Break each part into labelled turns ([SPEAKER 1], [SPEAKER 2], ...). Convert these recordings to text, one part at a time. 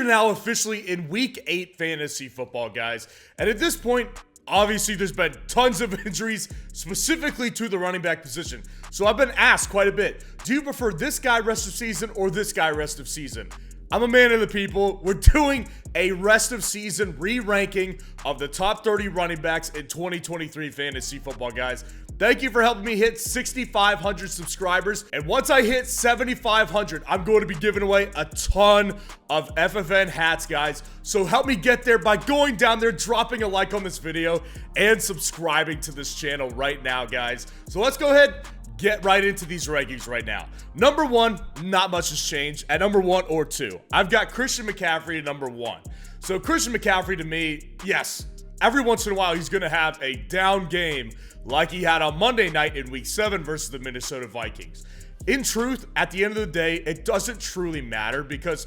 [SPEAKER 1] are now officially in week 8 fantasy football, guys. And at this point, obviously there's been tons of injuries, specifically to the running back position. So I've been asked quite a bit, do you prefer this guy rest of season or this guy rest of season? I'm a man of the people. We're doing a rest of season re-ranking of the top 30 running backs in 2023 fantasy football, guys. Thank you for helping me hit 6,500 subscribers. And once I hit 7,500, I'm going to be giving away a ton of FFN hats, guys. So help me get there by going down there, dropping a like on this video, and subscribing to this channel right now, guys. So let's go ahead, get right into these rankings right now. Number 1, not much has changed. At number 1 or 2, I've got Christian McCaffrey at number 1. So Christian McCaffrey, to me, yes, every once in a while he's going to have a down game like he had on Monday night in week 7 versus the Minnesota Vikings. In truth, at the end of the day, it doesn't truly matter because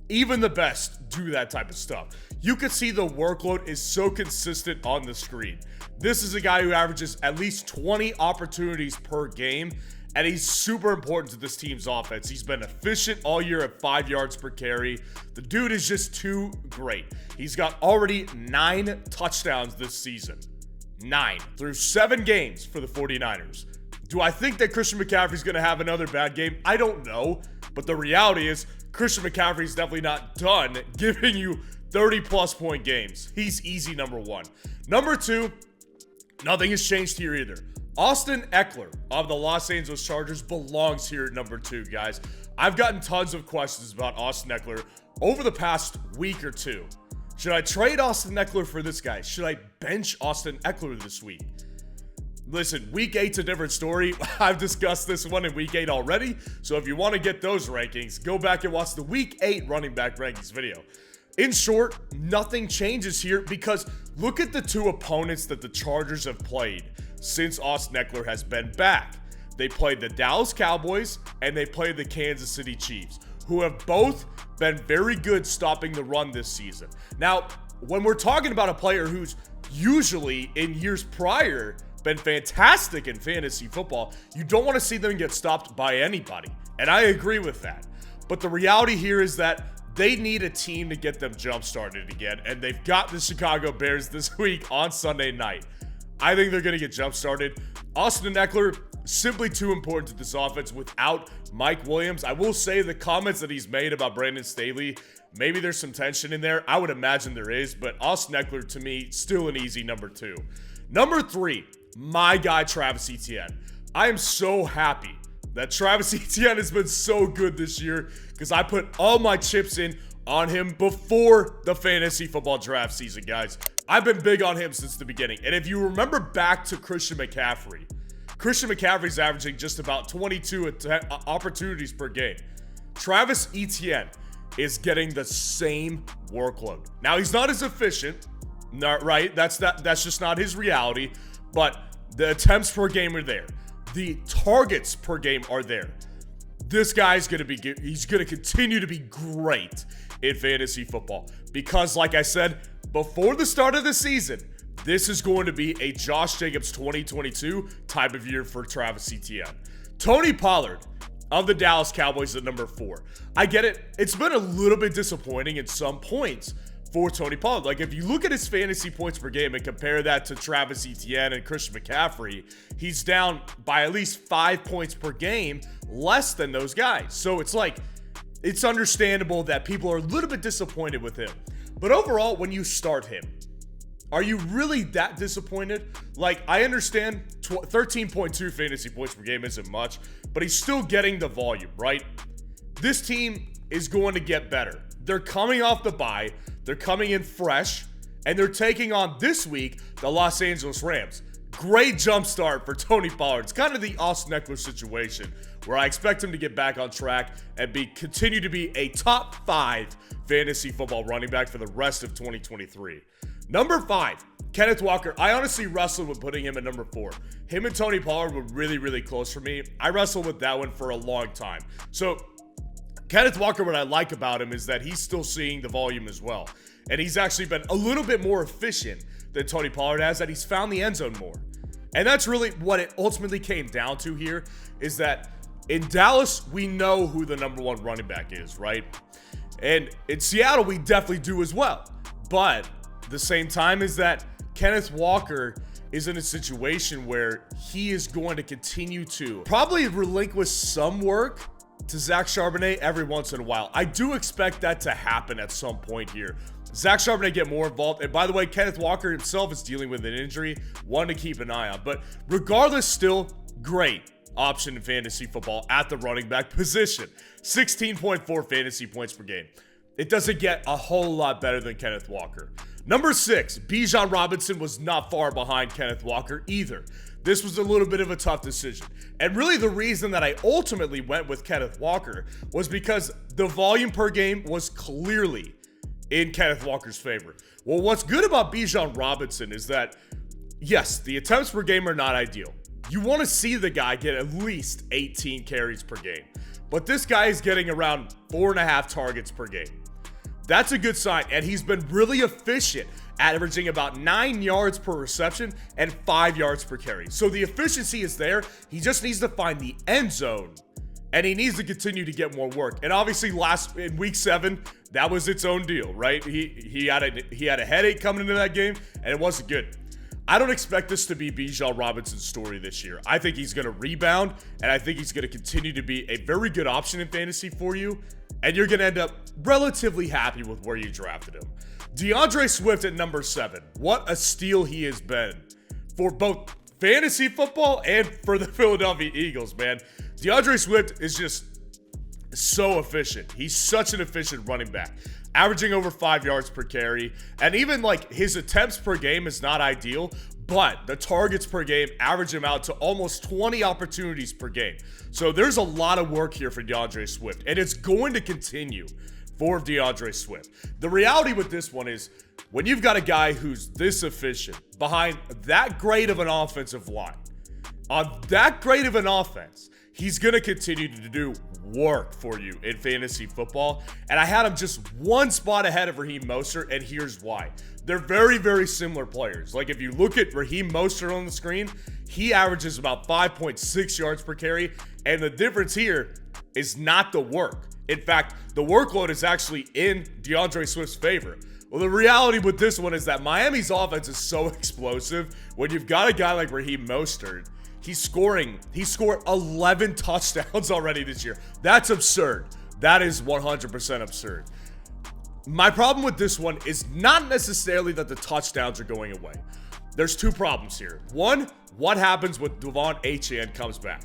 [SPEAKER 1] even the best do that type of stuff. You can see the workload is so consistent on the screen. This is a guy who averages at least 20 opportunities per game, and he's super important to this team's offense. He's been efficient all year at 5 yards per carry. The dude is just too great. He's got already 9 touchdowns this season. 9 through 7 games for the 49ers. Do I think that Christian McCaffrey is going to have another bad game? I don't know, but the reality is Christian McCaffrey is definitely not done giving you 30-plus point games. He's easy number 1. Number 2, nothing has changed here either. Austin Ekeler of the Los Angeles Chargers belongs here at number 2, guys. I've gotten tons of questions about Austin Ekeler over the past week or two. Should I trade Austin Ekeler for this guy? Should I bench Austin Ekeler this week? Listen, week 8's a different story. I've discussed this one in week 8 already. So if you want to get those rankings, go back and watch the week 8 running back rankings video. In short, nothing changes here because look at the 2 opponents that the Chargers have played since Austin Ekeler has been back. They played the Dallas Cowboys and they played the Kansas City Chiefs, who have both been very good stopping the run this season. Now, when we're talking about a player who's usually in years prior been fantastic in fantasy football, you don't want to see them get stopped by anybody. And I agree with that. But the reality here is that they need a team to get them jump-started again, and they've got the Chicago Bears this week on Sunday night. I think they're going to get jump-started. Austin Ekeler, simply too important to this offense without Mike Williams. I will say the comments that he's made about Brandon Staley, maybe there's some tension in there. I would imagine there is, but Austin Ekeler, to me, still an easy number 2. Number 3, my guy Travis Etienne. I am so happy that Travis Etienne has been so good this year because I put all my chips in on him before the fantasy football draft season, guys. I've been big on him since the beginning. And if you remember back to Christian McCaffrey's averaging just about 22 opportunities per game. Travis Etienne is getting the same workload. Now, he's not as efficient, right? That's just not his reality. But the attempts per game are there. The targets per game are there. This guy's going to be good. He's going to continue to be great in fantasy football because, like I said, before the start of the season, this is going to be a Josh Jacobs 2022 type of year for Travis Etienne. Tony Pollard of the Dallas Cowboys at number 4. I get it. It's been a little bit disappointing at some points for Tony Pollard. Like, if you look at his fantasy points per game and compare that to Travis Etienne and Christian McCaffrey, he's down by at least 5 points per game less than those guys. So it's like, it's understandable that people are a little bit disappointed with him. But overall, when you start him, are you really that disappointed? Like, I understand 13.2 fantasy points per game isn't much, but he's still getting the volume, right? This team is going to get better. They're coming off the bye. They're coming in fresh, and they're taking on this week the Los Angeles Rams. Great jump start for Tony Pollard. It's kind of the Austin Ekeler situation where I expect him to get back on track and continue to be a top 5 fantasy football running back for the rest of 2023. Number 5, Kenneth Walker. I honestly wrestled with putting him at number 4. Him and Tony Pollard were really, really close for me. I wrestled with that one for a long time. So Kenneth Walker, what I like about him is that he's still seeing the volume as well. And he's actually been a little bit more efficient than Tony Pollard has, that he's found the end zone more. And that's really what it ultimately came down to here, is that in Dallas, we know who the number 1 running back is, right? And in Seattle, we definitely do as well. But the same time is that Kenneth Walker is in a situation where he is going to continue to probably relinquish some work to Zach Charbonnet every once in a while. I do expect that to happen at some point here. Zach Charbonnet get more involved. And by the way, Kenneth Walker himself is dealing with an injury, one to keep an eye on. But regardless, still great option in fantasy football at the running back position. 16.4 fantasy points per game. It doesn't get a whole lot better than Kenneth Walker. Number 6, Bea Robinson was not far behind Kenneth Walker either. This was a little bit of a tough decision. And really the reason that I ultimately went with Kenneth Walker was because the volume per game was clearly in Kenneth Walker's favor. Well, what's good about Bea Robinson is that, yes, the attempts per game are not ideal. You want to see the guy get at least 18 carries per game. But this guy is getting around 4.5 targets per game. That's a good sign, and he's been really efficient, averaging about 9 yards per reception and 5 yards per carry. So the efficiency is there. He just needs to find the end zone, and he needs to continue to get more work. And obviously, in week 7, that was its own deal, right? He had a headache coming into that game, and it wasn't good. I don't expect this to be Bea Robinson's story this year. I think he's going to rebound, and I think he's going to continue to be a very good option in fantasy for you, and you're going to end up relatively happy with where you drafted him. DeAndre Swift at number 7. What a steal he has been for both fantasy football and for the Philadelphia Eagles, man. DeAndre Swift is just so efficient. He's such an efficient running back, averaging over 5 yards per carry. And even like his attempts per game is not ideal, but the targets per game average him out to almost 20 opportunities per game. So there's a lot of work here for DeAndre Swift, and it's going to continue for DeAndre Swift. The reality with this one is when you've got a guy who's this efficient behind that great of an offensive line, on that great of an offense, he's going to continue to do work for you in fantasy football. And I had him just one spot ahead of Raheem Mostert, and here's why. They're very, very similar players. Like if you look at Raheem Mostert on the screen, he averages about 5.6 yards per carry. And the difference here is not the work. In fact, the workload is actually in DeAndre Swift's favor. Well, the reality with this one is that Miami's offense is so explosive. When you've got a guy like Raheem Mostert, he scored 11 touchdowns already this year. That's absurd. That is 100% absurd. My problem with this one is not necessarily that the touchdowns are going away. There's two problems here. One, what happens when Devon Achane comes back?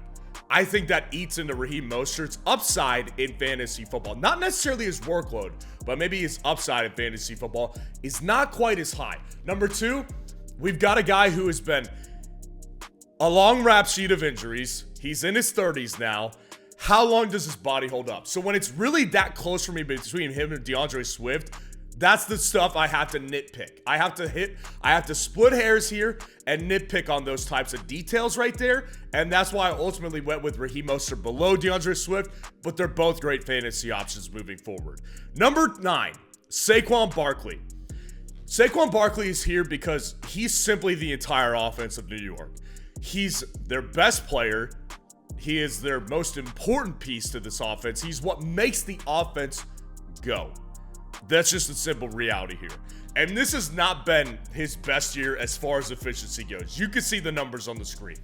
[SPEAKER 1] I think that eats into Raheem Mostert's upside in fantasy football. Not necessarily his workload, but maybe his upside in fantasy football is not quite as high. Number two, we've got a guy who has been a long rap sheet of injuries. He's in his 30s now. How long does his body hold up? So when it's really that close for me between him and DeAndre Swift, that's the stuff I have to nitpick. I have to split hairs here and nitpick on those types of details right there. And that's why I ultimately went with Raheem Mostert below DeAndre Swift, but they're both great fantasy options moving forward. Number 9, Saquon Barkley. Saquon Barkley is here because he's simply the entire offense of New York. He's their best player. He is their most important piece to this offense. He's what makes the offense go. That's just a simple reality here. And this has not been his best year as far as efficiency goes. You can see the numbers on the screen.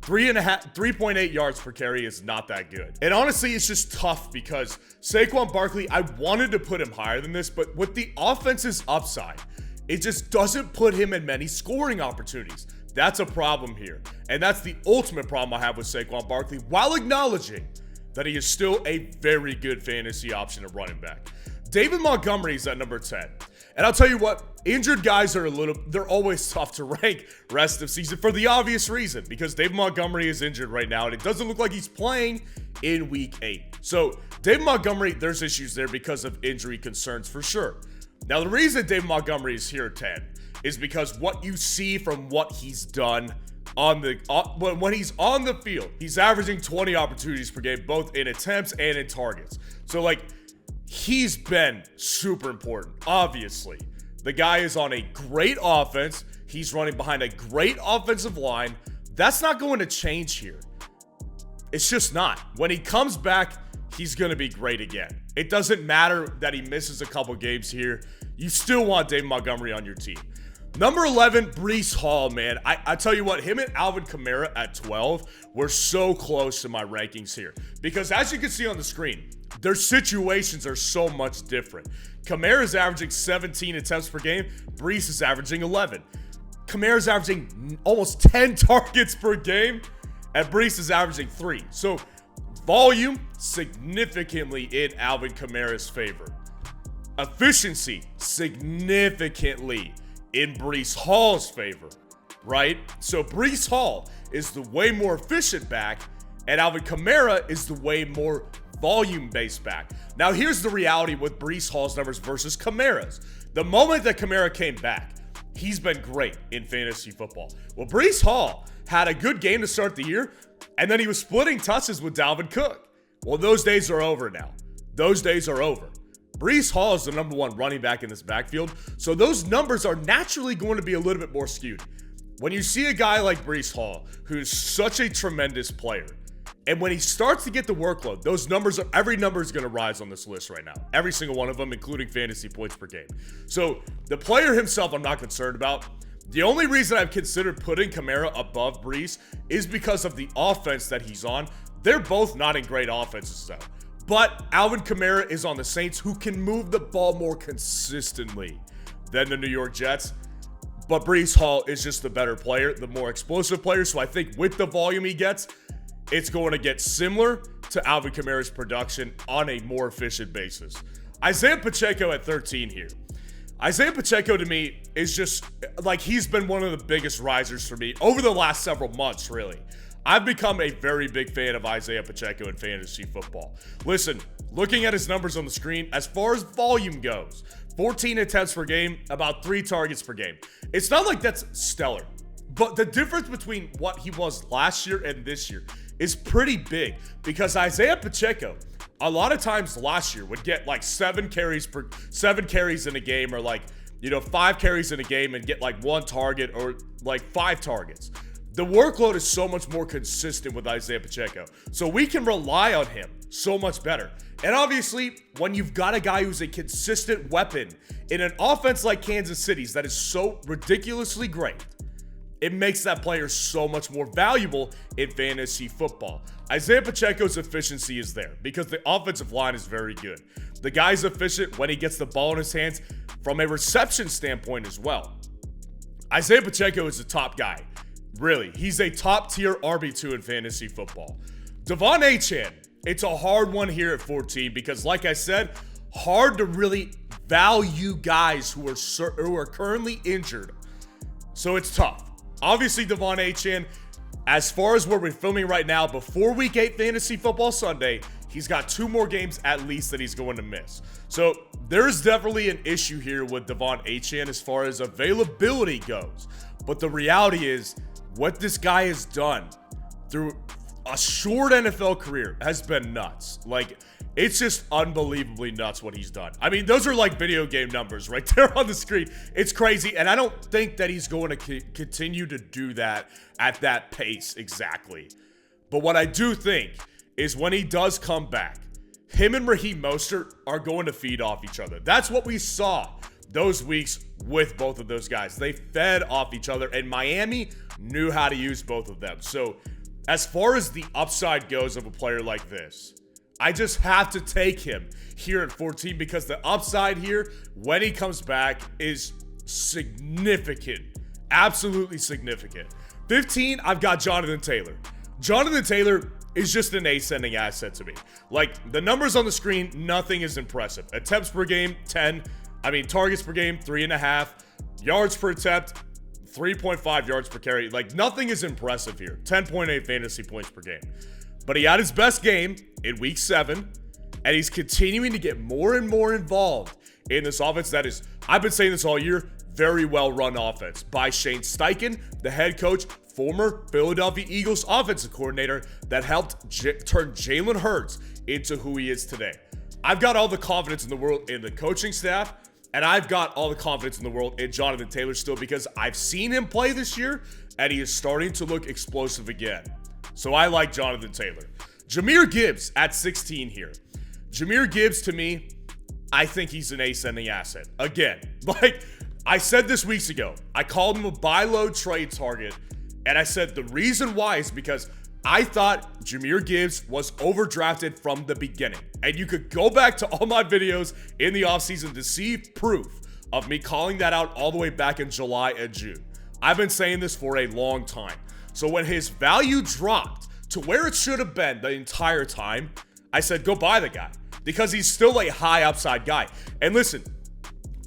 [SPEAKER 1] 3.8 yards per carry is not that good. And honestly, it's just tough because Saquon Barkley, I wanted to put him higher than this, but with the offense's upside, it just doesn't put him in many scoring opportunities. That's a problem here. And that's the ultimate problem I have with Saquon Barkley, while acknowledging that he is still a very good fantasy option at running back. David Montgomery is at number 10. And I'll tell you what, injured guys they're always tough to rank rest of season for the obvious reason, because David Montgomery is injured right now, and it doesn't look like he's playing in week 8. So David Montgomery, there's issues there because of injury concerns for sure. Now, the reason David Montgomery is here at 10 is because what you see from what he's done when he's on the field, he's averaging 20 opportunities per game, both in attempts and in targets. So, he's been super important, obviously. The guy is on a great offense. He's running behind a great offensive line. That's not going to change here. It's just not. When he comes back, he's going to be great again. It doesn't matter that he misses a couple games here. You still want David Montgomery on your team. Number 11, Breece Hall, man. I tell you what, him and Alvin Kamara at 12 were so close to my rankings here. Because as you can see on the screen, their situations are so much different. Kamara's averaging 17 attempts per game. Breece is averaging 11. Kamara's averaging almost 10 targets per game. And Breece is averaging 3. So volume, significantly in Alvin Kamara's favor. Efficiency, significantly in Breece Hall's favor, right? So Breece Hall is the way more efficient back, and Alvin Kamara is the way more volume-based back. Now, here's the reality with Breece Hall's numbers versus Kamara's. The moment that Kamara came back, he's been great in fantasy football. Well, Breece Hall had a good game to start the year, and then he was splitting touches with Dalvin Cook. Well, those days are over now. Those days are over. Breece Hall is the number 1 running back in this backfield, so those numbers are naturally going to be a little bit more skewed. When you see a guy like Breece Hall, who's such a tremendous player, and when he starts to get the workload, those numbers every number is going to rise on this list right now. Every single one of them, including fantasy points per game. So the player himself, I'm not concerned about. The only reason I've considered putting Kamara above Breece is because of the offense that he's on. They're both not in great offenses, though. But Alvin Kamara is on the Saints, who can move the ball more consistently than the New York Jets. But Breece Hall is just the better player, the more explosive player. So I think with the volume he gets, it's going to get similar to Alvin Kamara's production on a more efficient basis. Isaiah Pacheco at 13 here. Isaiah Pacheco to me is just like, he's been one of the biggest risers for me over the last several months, really. I've become a very big fan of Isaiah Pacheco in fantasy football. Listen, looking at his numbers on the screen, as far as volume goes, 14 attempts per game, about 3 targets per game. It's not like that's stellar, but the difference between what he was last year and this year is pretty big, because Isaiah Pacheco, a lot of times last year, would get like 7 carries in a game, or like, 5 carries in a game and get like 1 target or like 5 targets. The workload is so much more consistent with Isaiah Pacheco, so we can rely on him so much better. And obviously, when you've got a guy who's a consistent weapon in an offense like Kansas City's that is so ridiculously great, it makes that player so much more valuable in fantasy football. Isaiah Pacheco's efficiency is there because the offensive line is very good. The guy's efficient when he gets the ball in his hands from a reception standpoint as well. Isaiah Pacheco is the top guy. Really, he's a top-tier RB2 in fantasy football. Devon Achane, it's a hard one here at 14 because, like I said, hard to really value guys who are currently injured. So it's tough. Obviously, Devon Achane, as far as where we're filming right now, before Week 8 Fantasy Football Sunday, he's got 2 more games at least that he's going to miss. So there's definitely an issue here with Devon Achane as far as availability goes. But the reality is, what this guy has done through a short NFL career has been nuts. Like, it's just unbelievably nuts what he's done. I mean, those are like video game numbers right there on the screen. It's crazy, and I don't think that he's going to continue to do that at that pace exactly. But what I do think is when he does come back, him and Raheem Mostert are going to feed off each other. That's what we saw those weeks with both of those guys. They fed off each other, and Miami knew how to use both of them. So as far as the upside goes of a player like this, I just have to take him here at 14 because the upside here, when he comes back, is significant. Absolutely significant. 15, I've got Jonathan Taylor. Jonathan Taylor is just an ascending asset to me. Like, the numbers on the screen, nothing is impressive. Attempts per game, 10. Targets per game, 3.5. Yards per attempt, 3.5 yards per carry. Like, nothing is impressive here. 10.8 fantasy points per game. But he had his best game in Week 7, and he's continuing to get more and more involved in this offense that is, I've been saying this all year, very well-run offense by Shane Steichen, the head coach, former Philadelphia Eagles offensive coordinator that helped turn Jalen Hurts into who he is today. I've got all the confidence in the world in the coaching staff, and I've got all the confidence in the world in Jonathan Taylor still because I've seen him play this year, and he is starting to look explosive again. So I like Jonathan Taylor. Jahmyr Gibbs at 16 here. Jahmyr Gibbs, to me, I think he's an ascending asset. Again, like I said this weeks ago, I called him a buy low trade target. And I said the reason why is because I thought Jahmyr Gibbs was overdrafted from the beginning. And you could go back to all my videos in the offseason to see proof of me calling that out all the way back in July and June. I've been saying this for a long time. So when his value dropped to where it should have been the entire time, I said, go buy the guy because he's still a high upside guy. And listen,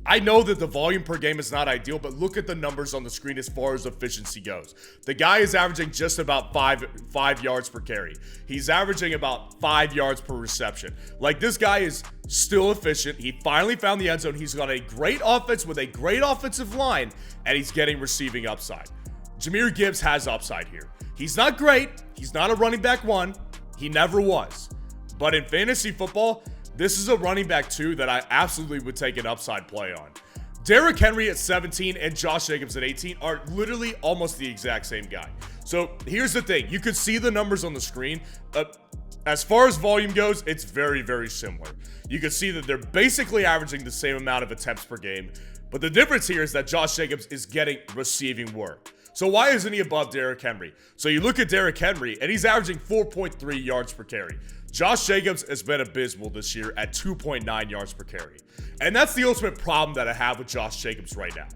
[SPEAKER 1] I know that the volume per game is not ideal, but look at the numbers on the screen as far as efficiency goes. The guy is averaging just about five yards per carry. He's averaging about 5 yards per reception. Like, this guy is still efficient. He finally found the end zone. He's got a great offense with a great offensive line, and he's getting receiving upside. Jahmyr Gibbs has upside here. He's not great. He's not a running back one. He never was. But in fantasy football, this is a running back 2 that I absolutely would take an upside play on. Derrick Henry at 17 and Josh Jacobs at 18 are literally almost the exact same guy. So here's the thing. You could see the numbers on the screen. As far as volume goes, it's very, very similar. You can see that they're basically averaging the same amount of attempts per game. But the difference here is that Josh Jacobs is getting receiving work. So why isn't he above Derrick Henry? So you look at Derrick Henry, and he's averaging 4.3 yards per carry. Josh Jacobs has been abysmal this year at 2.9 yards per carry. And that's the ultimate problem that I have with Josh Jacobs right now.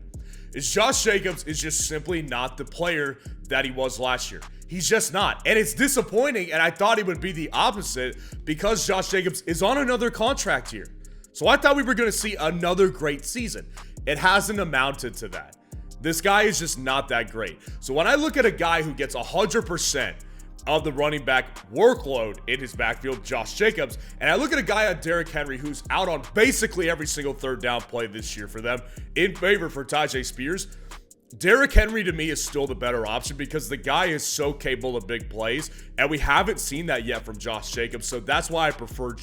[SPEAKER 1] Is Josh Jacobs is just simply not the player that he was last year. He's just not. And it's disappointing, and I thought he would be the opposite because Josh Jacobs is on another contract here. So I thought we were going to see another great season. It hasn't amounted to that. This guy is just not that great. So when I look at a guy who gets 100% of the running back workload in his backfield, Josh Jacobs, and I look at a guy like Derrick Henry who's out on basically every single third down play this year for them in favor for Tyjae Spears, Derrick Henry to me is still the better option because the guy is so capable of big plays, and we haven't seen that yet from Josh Jacobs, so that's why I prefer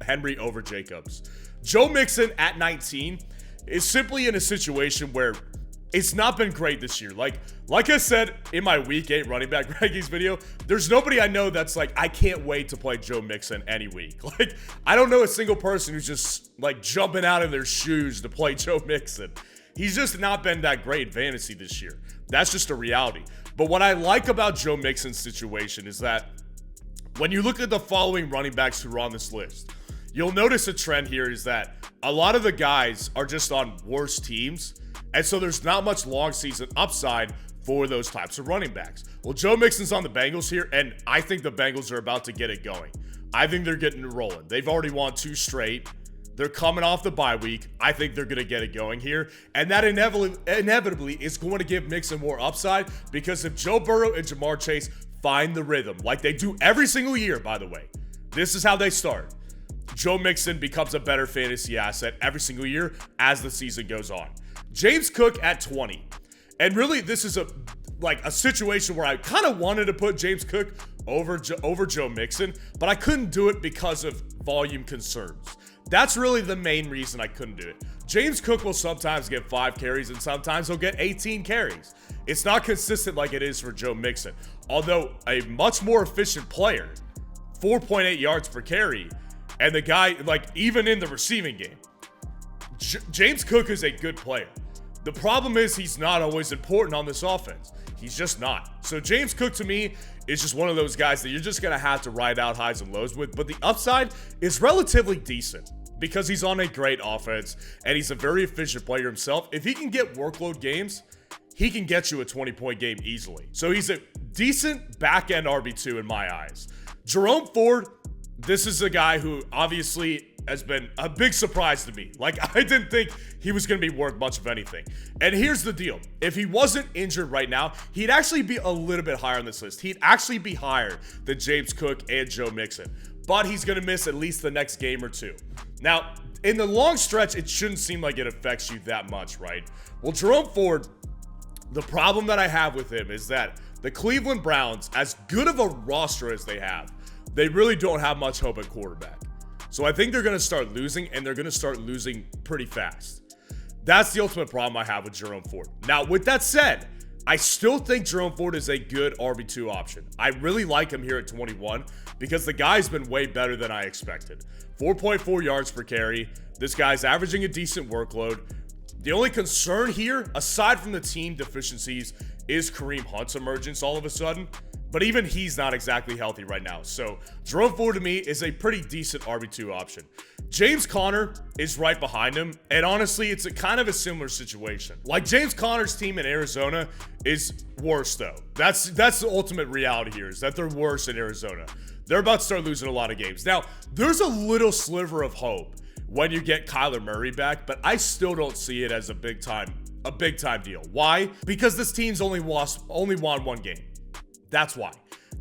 [SPEAKER 1] Henry over Jacobs. Joe Mixon at 19 is simply in a situation where it's not been great this year. Like I said in my Week 8 running back rankings video, there's nobody I know that's like, I can't wait to play Joe Mixon any week. Like, I don't know a single person who's just like jumping out of their shoes to play Joe Mixon. He's just not been that great in fantasy this year. That's just a reality. But what I like about Joe Mixon's situation is that when you look at the following running backs who are on this list, you'll notice a trend here is that a lot of the guys are just on worse teams. And so there's not much long season upside for those types of running backs. Well, Joe Mixon's on the Bengals here, and I think the Bengals are about to get it going. I think they're getting it rolling. They've already won 2 straight. They're coming off the bye week. I think they're going to get it going here. And that inevitably is going to give Mixon more upside because if Joe Burrow and Jamar Chase find the rhythm, like they do every single year, by the way, this is how they start. Joe Mixon becomes a better fantasy asset every single year as the season goes on. James Cook at 20. And really, this is a situation where I kind of wanted to put James Cook over Joe Mixon, but I couldn't do it because of volume concerns. That's really the main reason I couldn't do it. James Cook will sometimes get 5 carries and sometimes he'll get 18 carries. It's not consistent like it is for Joe Mixon. Although a much more efficient player, 4.8 yards per carry, and the guy, like, even in the receiving game, James Cook is a good player. The problem is he's not always important on this offense. He's just not. So James Cook to me is just one of those guys that you're just going to have to ride out highs and lows with. But the upside is relatively decent because he's on a great offense and he's a very efficient player himself. If he can get workload games, he can get you a 20-point game easily. So he's a decent back-end RB2 in my eyes. Jerome Ford, this is a guy who obviously has been a big surprise to me. Like, I didn't think he was going to be worth much of anything. And here's the deal. If he wasn't injured right now, he'd actually be a little bit higher on this list. He'd actually be higher than James Cook and Joe Mixon. But he's going to miss at least the next game or 2. Now, in the long stretch, it shouldn't seem like it affects you that much, right? Well, Jerome Ford, the problem that I have with him is that the Cleveland Browns, as good of a roster as they have, they really don't have much hope at quarterback. So I think they're going to start losing, and they're going to start losing pretty fast. That's the ultimate problem I have with Jerome Ford. Now, with that said, I still think Jerome Ford is a good RB2 option. I really like him here at 21 because the guy's been way better than I expected. 4.4 yards per carry. This guy's averaging a decent workload. The only concern here, aside from the team deficiencies, is Kareem Hunt's emergence all of a sudden. But even he's not exactly healthy right now. So Jerome Ford to me is a pretty decent RB2 option. James Conner is right behind him. And honestly, it's a kind of a similar situation. Like James Conner's team in Arizona is worse though. That's the ultimate reality here, is that they're worse in Arizona. They're about to start losing a lot of games. Now, there's a little sliver of hope when you get Kyler Murray back, but I still don't see it as a big time deal. Why? Because this team's only won one game. That's why.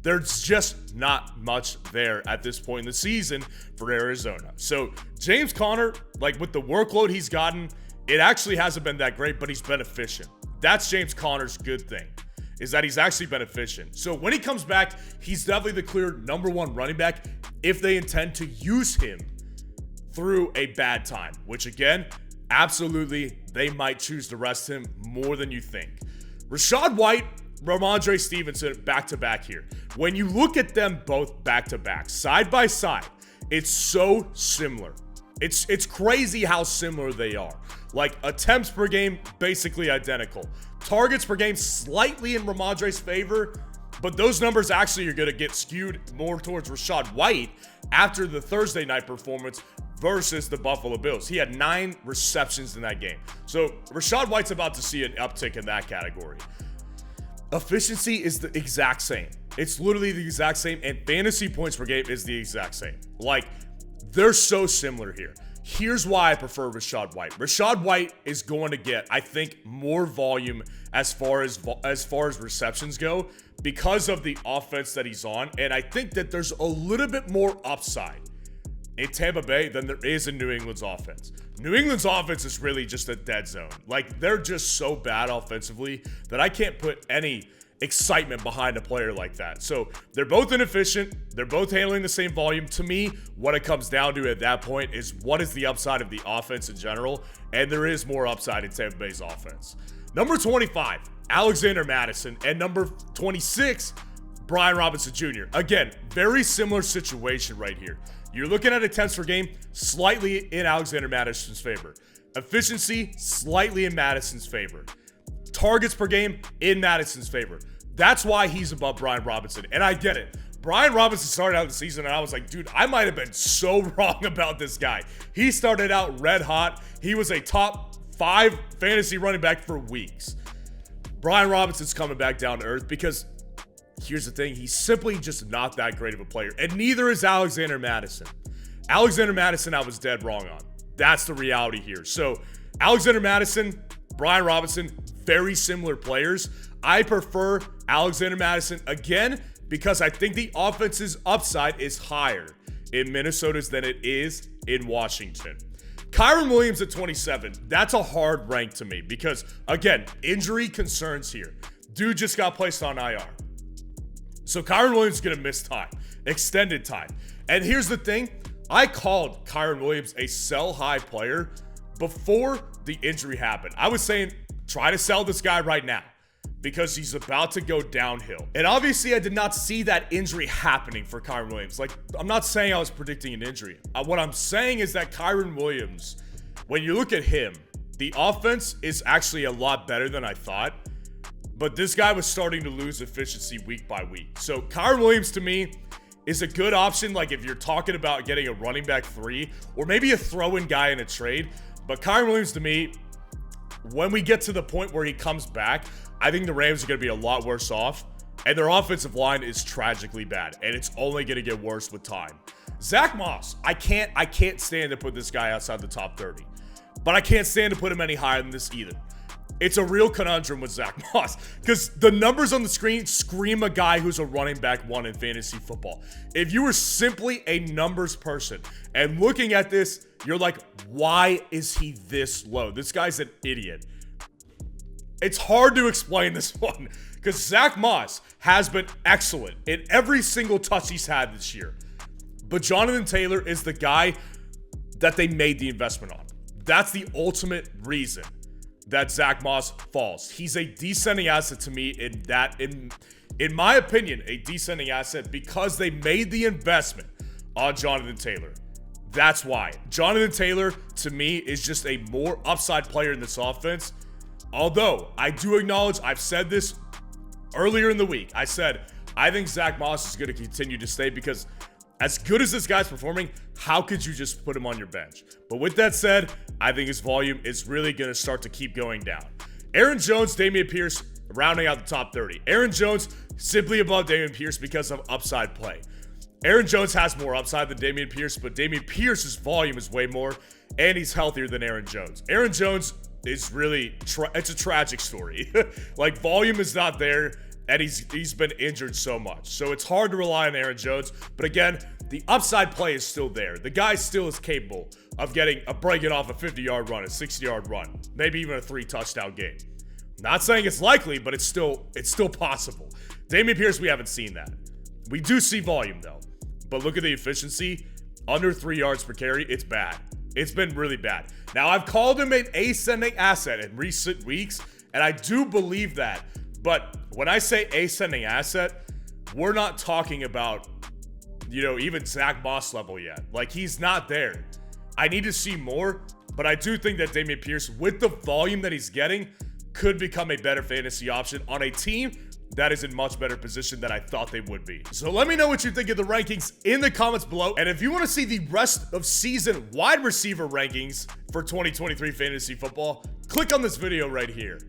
[SPEAKER 1] There's just not much there at this point in the season for Arizona. So James Conner, like with the workload he's gotten, it actually hasn't been that great, but he's been efficient. That's James Conner's good thing, is that he's actually been efficient. So when he comes back, he's definitely the clear number one running back if they intend to use him through a bad time, which again, absolutely, they might choose to rest him more than you think. Rashad White, Ramondre Stevenson, back-to-back here. When you look at them both back-to-back, side by side, it's so similar. It's crazy how similar they are. Like attempts per game, basically identical. Targets per game, slightly in Ramondre's favor, but those numbers actually are going to get skewed more towards Rashad White after the Thursday night performance versus the Buffalo Bills. He had 9 receptions in that game. So Rashad White's about to see an uptick in that category. Efficiency is the exact same. It's literally the exact same, and fantasy points per game is the exact same. Like, they're so similar here. Here's why I prefer Rashad White. Rashad White is going to get, I think, more volume as far as receptions go because of the offense that he's on, and I think that there's a little bit more upside in Tampa Bay than there is in New England's offense. New England's offense is really just a dead zone. Like, they're just so bad offensively that I can't put any excitement behind a player like that. So they're both inefficient. They're both handling the same volume. To me, what it comes down to at that point is what is the upside of the offense in general, and there is more upside in Tampa Bay's offense. Number 25, Alexander Mattison, and number 26, Brian Robinson Jr. Again, very similar situation right here. You're looking at attempts per game, slightly in Alexander Mattison's favor. Efficiency, slightly in Mattison's favor. Targets per game, in Mattison's favor. That's why he's above Brian Robinson, and I get it. Brian Robinson started out the season, and I was like, dude, I might have been so wrong about this guy. He started out red hot. He was a top 5 fantasy running back for weeks. Brian Robinson's coming back down to earth because here's the thing, he's simply just not that great of a player, and neither is Alexander Mattison. Alexander Mattison, I was dead wrong on. That's the reality here. So Alexander Mattison, Brian Robinson, very similar players. I prefer Alexander Mattison again because I think the offense's upside is higher in Minnesota's than it is in Washington. Kylin Williams at 27, that's a hard rank to me because, again, injury concerns here. Dude just got placed on IR. So Kylin Williams is going to miss time, extended time. And here's the thing, I called Kylin Williams a sell-high player before the injury happened. I was saying, try to sell this guy right now because he's about to go downhill. And obviously, I did not see that injury happening for Kylin Williams. Like, I'm not saying I was predicting an injury. What I'm saying is that Kylin Williams, when you look at him, the offense is actually a lot better than I thought. But this guy was starting to lose efficiency week by week. So Kylin Williams to me is a good option. Like if you're talking about getting a running back 3 or maybe a throw-in guy in a trade. But Kylin Williams to me, when we get to the point where he comes back, I think the Rams are going to be a lot worse off. And their offensive line is tragically bad. And it's only going to get worse with time. Zach Moss, I can't stand to put this guy outside the top 30. But I can't stand to put him any higher than this either. It's a real conundrum with Zach Moss because the numbers on the screen scream a guy who's a running back 1 in fantasy football. If you were simply a numbers person and looking at this, you're like, why is he this low? This guy's an idiot. It's hard to explain this one because Zach Moss has been excellent in every single touch he's had this year. But Jonathan Taylor is the guy that they made the investment on. That's the ultimate reason that Zach Moss falls. He's a descending asset to me in my opinion, a descending asset because they made the investment on Jonathan Taylor. That's why. Jonathan Taylor, to me, is just a more upside player in this offense. Although, I do acknowledge, I've said this earlier in the week. I said, I think Zach Moss is going to continue to stay because as good as this guy's performing, how could you just put him on your bench? But with that said, I think his volume is really going to start to keep going down. Aaron Jones, Damen Pierce, rounding out the top 30. Aaron Jones, simply above Damen Pierce because of upside play. Aaron Jones has more upside than Damen Pierce, but Damen Pierce's volume is way more, and he's healthier than Aaron Jones. Aaron Jones is really, it's a tragic story. Like, volume is not there, and he's been injured so much. So it's hard to rely on Aaron Jones, but again, the upside play is still there. The guy still is capable of breaking off a 50-yard run, a 60-yard run, maybe even a 3-touchdown game. Not saying it's likely, but it's still possible. Damen Pierce, we haven't seen that. We do see volume, though. But look at the efficiency. Under 3 yards per carry, it's bad. It's been really bad. Now, I've called him an ascending asset in recent weeks, and I do believe that. But when I say ascending asset, we're not talking about, even Zach Moss level yet. Like, he's not there. I need to see more, but I do think that Damen Pierce, with the volume that he's getting, could become a better fantasy option on a team that is in much better position than I thought they would be. So let me know what you think of the rankings in the comments below. And if you want to see the rest of season wide receiver rankings for 2023 fantasy football, click on this video right here.